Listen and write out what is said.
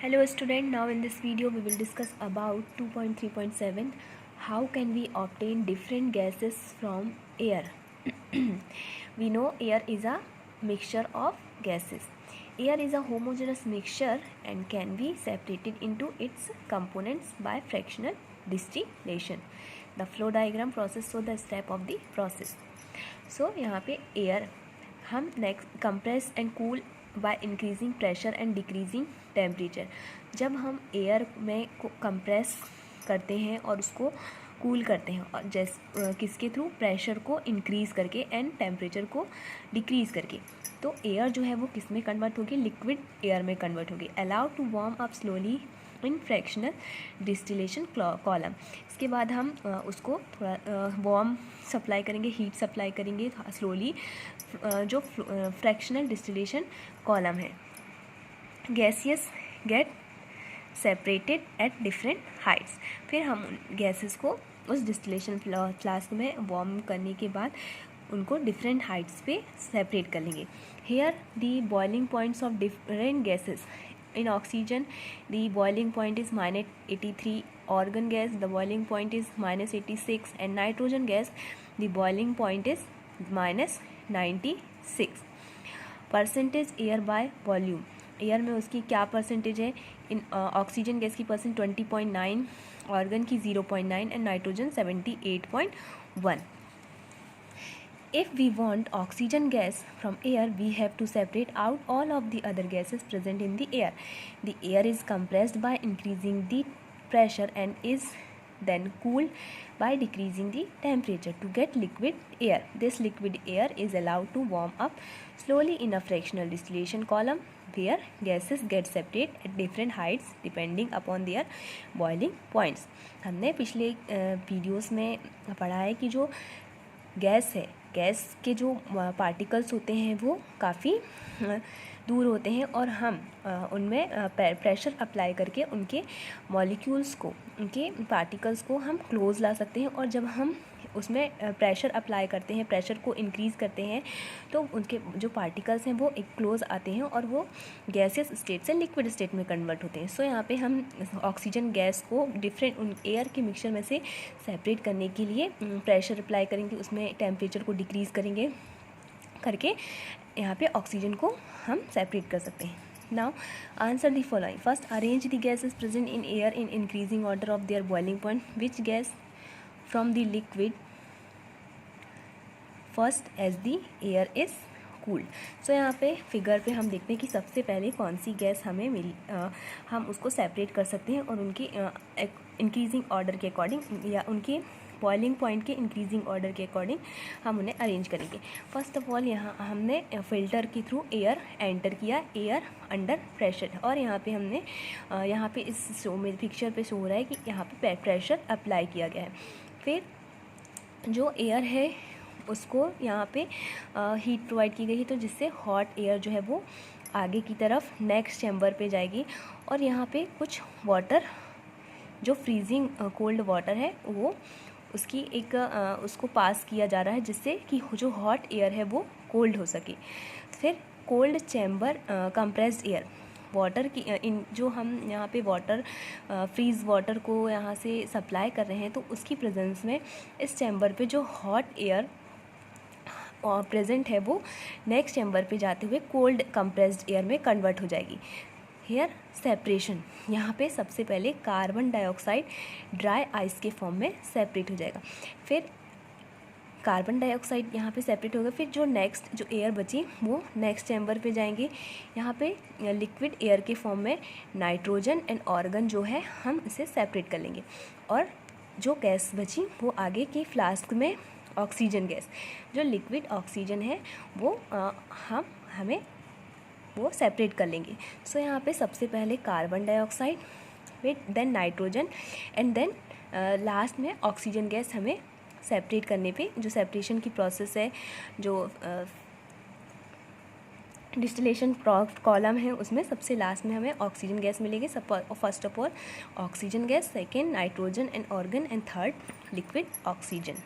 Hello student, now in this video we will discuss about 2.3.7 how can we obtain different gases from air. We know air is a mixture of gases. Air is a homogeneous mixture and can be separated into its components by fractional distillation. The flow diagram process show the step of the process. So यहाँ पे air हम next compress and cool by increasing pressure and decreasing temperature. जब हम air में compress करते हैं और उसको कूल करते हैं और किसके थ्रू, प्रेशर को इंक्रीज़ करके एंड टेम्परेचर को डिक्रीज़ करके, तो एयर जो है वो किस में कन्वर्ट होगी, लिक्विड एयर में कन्वर्ट होगी. Allow to warm up slowly in fractional distillation column. इसके बाद हम उसको थोड़ा वार्म सप्लाई करेंगे, हीट सप्लाई करेंगे स्लोली जो फ्रैक्शनल डिस्टिलेशन कॉलम है. Gaseous get separated at different heights. फिर हम गैसेस को उस डिस्टिलेशन फ्लास्क में वार्म करने के बाद उनको डिफरेंट हाइट्स पे सेपरेट कर लेंगे. Here the boiling points of different gases. In oxygen, the boiling point is -83. Argon gas, the boiling point is -86. And nitrogen gas, the boiling point is -96. Percentage air by volume. Air में उसकी क्या percentage है? इन oxygen gas की percent 20.9, organ की 0.9 and nitrogen 78.1. If we want oxygen gas from air, we have to separate out all of the other gases present in the air. The air is compressed by increasing the pressure and is then cooled by decreasing the temperature to get liquid air. This liquid air is allowed to warm up slowly in a fractional distillation column where gases get separated at different heights depending upon their boiling points. हमने पिछले videos में पढ़ा है कि जो gas है, gas के जो पार्टिकल्स होते हैं वो काफ़ी दूर होते हैं और हम उनमें प्रेशर अप्लाई करके उनके मॉलिक्यूल्स को, उनके पार्टिकल्स को हम क्लोज ला सकते हैं. और जब हम उसमें प्रेशर अप्लाई करते हैं, प्रेशर को इंक्रीज़ करते हैं, तो उनके जो पार्टिकल्स हैं वो एक क्लोज आते हैं और वो गैसियस स्टेट से लिक्विड स्टेट में कन्वर्ट होते हैं. सो यहाँ पे हम ऑक्सीजन गैस को डिफरेंट उन एयर के मिक्सचर में से सेपरेट करने के लिए प्रेशर अप्लाई करेंगे, उसमें टेम्परेचर को डिक्रीज़ करेंगे करके यहाँ पे ऑक्सीजन को हम सेपरेट कर सकते हैं. Now answer the following. First, arrange the gases present in air in increasing order of their boiling point. Which gas from the liquid first as the air is cooled? So यहाँ पे figure पे हम देखते हैं कि सबसे पहले कौन सी गैस हमें मिली, हम उसको सेपरेट कर सकते हैं और उनकी इंक्रीजिंग ऑर्डर के अकॉर्डिंग या उनके बॉइलिंग पॉइंट के इंक्रीजिंग ऑर्डर के अकॉर्डिंग हम उन्हें अरेंज करेंगे. फर्स्ट ऑफ ऑल यहाँ हमने फ़िल्टर के थ्रू एयर एंटर किया, एयर अंडर प्रेशर, और यहाँ पे हमने यहाँ पे इस शो में पिक्चर पे शो हो रहा है कि यहाँ पे प्रेशर अप्लाई किया गया है. फिर जो एयर है उसको यहाँ पे हीट प्रोवाइड की गई है, तो जिससे हॉट एयर जो है वो आगे की तरफ नेक्स्ट चैम्बर पे जाएगी. और यहाँ पे कुछ वाटर जो फ्रीजिंग कोल्ड वाटर है वो उसकी एक उसको पास किया जा रहा है जिससे कि जो हॉट एयर है वो कोल्ड हो सके. फिर cold chamber compressed air water की इन जो हम यहाँ पे वाटर फ्रीज वाटर को यहाँ से सप्लाई कर रहे हैं, तो उसकी प्रेजेंस में इस चैम्बर पे जो हॉट एयर प्रेजेंट है वो नेक्स्ट चैम्बर पे जाते हुए कोल्ड कंप्रेस्ड एयर में कन्वर्ट हो जाएगी. Here separation. यहाँ पे सबसे पहले कार्बन डाइऑक्साइड ड्राई आइस के फॉर्म में सेपरेट हो जाएगा. फिर कार्बन डाइऑक्साइड यहाँ पे सेपरेट होगा. फिर जो नेक्स्ट जो एयर बची वो नेक्स्ट चैम्बर पे जाएंगे. यहाँ पे लिक्विड एयर के फॉर्म में नाइट्रोजन एंड ऑर्गन जो है हम इसे सेपरेट कर लेंगे. और जो गैस बची वो आगे की फ्लास्क में ऑक्सीजन गैस, जो लिक्विड ऑक्सीजन है वो हमें वो सेपरेट कर लेंगे. सो यहाँ पे सबसे पहले कार्बन डाइऑक्साइड, फिर then nitrogen and then last में ऑक्सीजन गैस हमें सेपरेट करने पे जो सेपरेशन की प्रोसेस है, जो डिस्टिलेशन कॉलम है उसमें सबसे लास्ट में हमें ऑक्सीजन गैस मिलेगी. First of all oxygen gas, second nitrogen and organ and third liquid oxygen.